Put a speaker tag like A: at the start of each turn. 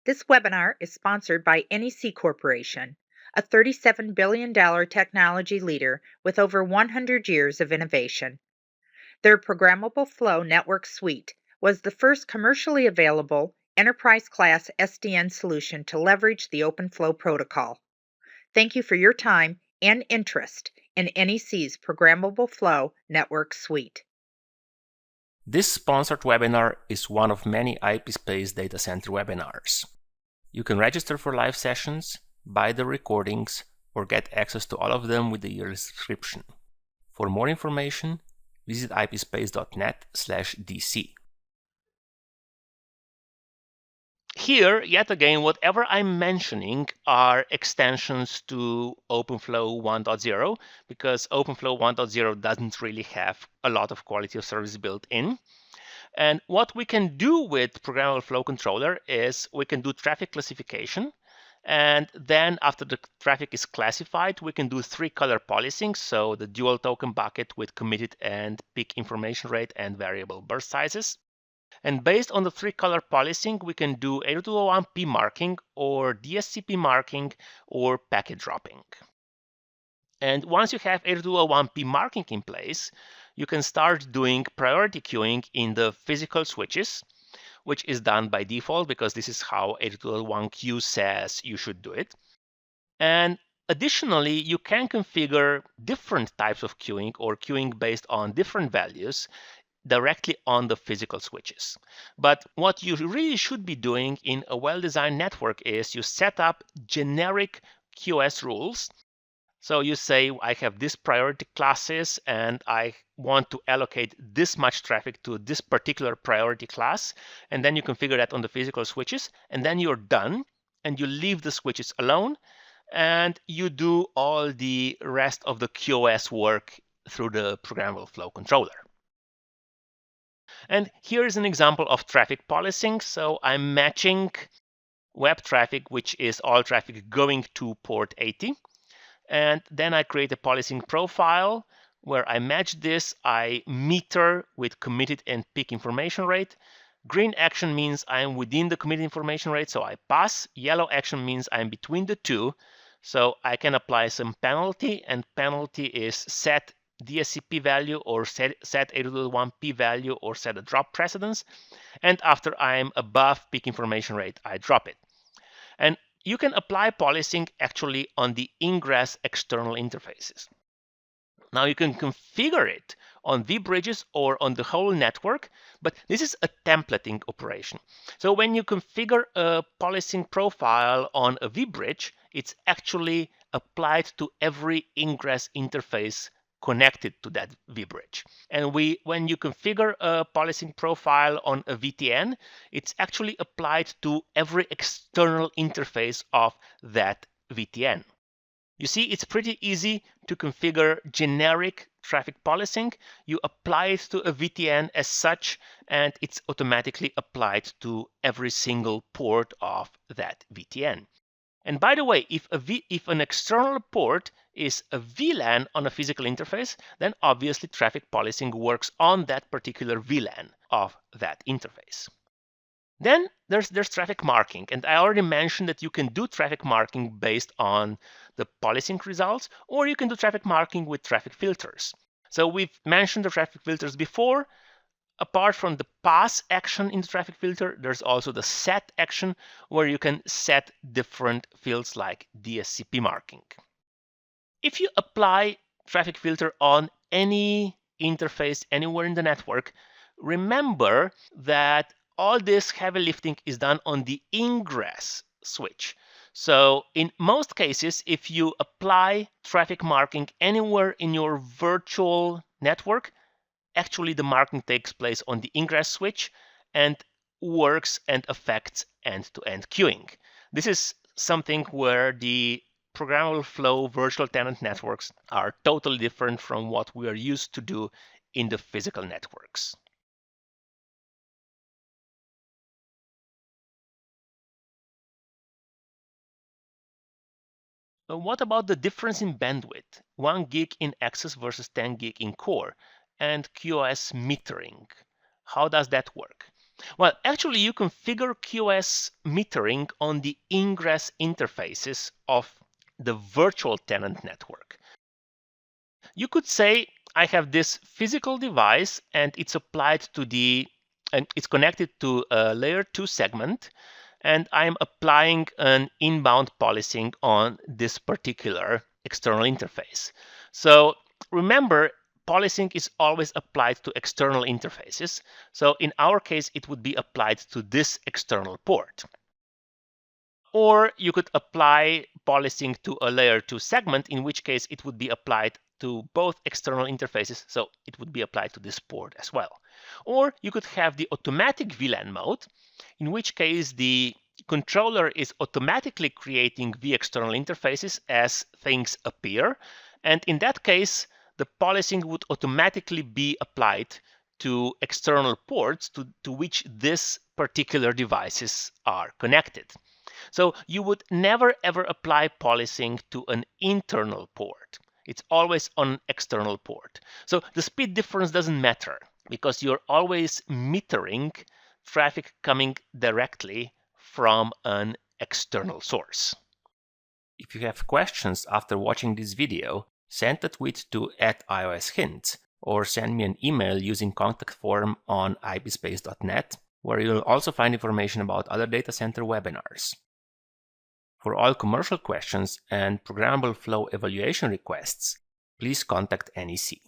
A: This webinar is sponsored by NEC Corporation, a $37 billion technology leader with over 100 years of innovation. Their ProgrammableFlow network suite was the first commercially available enterprise-class SDN solution to leverage the OpenFlow protocol. Thank you for your time and interest in NEC's ProgrammableFlow network suite.
B: This sponsored webinar is one of many IP Space Data Center webinars. You can register for live sessions, buy the recordings, or get access to all of them with a yearly subscription. For more information, visit ipspace.net/dc. Here, yet again, whatever I'm mentioning are extensions to OpenFlow 1.0 because OpenFlow 1.0 doesn't really have a lot of quality of service built in. And what we can do with Programmable Flow Controller is we can do traffic classification. And then after the traffic is classified, we can do 3-color policing. So the dual token bucket with committed and peak information rate and variable burst sizes. And based on the 3-color policing, we can do 802.11p marking or DSCP marking or packet dropping. And once you have 802.11p marking in place, you can start doing priority queuing in the physical switches, which is done by default because this is how 802.11q says you should do it. And additionally, you can configure different types of queuing or queuing based on different values directly on the physical switches. But what you really should be doing in a well-designed network is you set up generic QoS rules. So you say, I have this priority classes and I want to allocate this much traffic to this particular priority class. And then you configure that on the physical switches. And then you're done and you leave the switches alone. And you do all the rest of the QoS work through the Programmable Flow Controller. And here is an example of traffic policing. So I'm matching web traffic, which is all traffic going to port 80. And then I create a policing profile where I match this. I meter with committed and peak information rate. Green action means I'm within the committed information rate, so I pass. Yellow action means I'm between the two. So I can apply some penalty, and penalty is set DSCP value or set 802.11p value or set a drop precedence. And after I'm above peak information rate, I drop it. And you can apply policing actually on the ingress external interfaces. Now you can configure it on vBridges or on the whole network, but this is a templating operation. So when you configure a policing profile on a vBridge, it's actually applied to every ingress interface connected to that vBridge. And when you configure a policing profile on a VTN, it's actually applied to every external interface of that VTN. You see, it's pretty easy to configure generic traffic policing. You apply it to a VTN as such, and it's automatically applied to every single port of that VTN. And by the way, if an external port is a VLAN on a physical interface, then obviously traffic policing works on that particular VLAN of that interface. Then there's traffic marking, and I already mentioned that you can do traffic marking based on the policing results, or you can do traffic marking with traffic filters. So we've mentioned the traffic filters before. Apart from the pass action in the traffic filter, there's also the set action where you can set different fields like DSCP marking. If you apply traffic filter on any interface anywhere in the network, remember that all this heavy lifting is done on the ingress switch. So in most cases, if you apply traffic marking anywhere in your virtual network, actually the marking takes place on the ingress switch and works and affects end-to-end queuing. This is something where the Programmable Flow virtual tenant networks are totally different from what we are used to do in the physical networks. What about the difference in bandwidth, 1 gig in access versus 10 gig in core, and QoS metering? How does that work? Well, actually, you configure QoS metering on the ingress interfaces of the virtual tenant network. You could say I have this physical device and it's connected to a layer 2 segment, and I'm applying an inbound policing on this particular external interface. So remember, policing is always applied to external interfaces. So in our case, it would be applied to this external port. Or you could apply policing to a layer 2 segment, in which case it would be applied to both external interfaces, so it would be applied to this port as well. Or you could have the automatic VLAN mode, in which case the controller is automatically creating vExternal interfaces as things appear, and in that case, the policing would automatically be applied to external ports to which these particular devices are connected. So you would never ever apply policing to an internal port. It's always on an external port. So the speed difference doesn't matter because you're always metering traffic coming directly from an external source. If you have questions after watching this video, send a tweet to @iOSHint or send me an email using contact form on ibspace.net, where you'll also find information about other data center webinars. For all commercial questions and ProgrammableFlow evaluation requests, please contact NEC.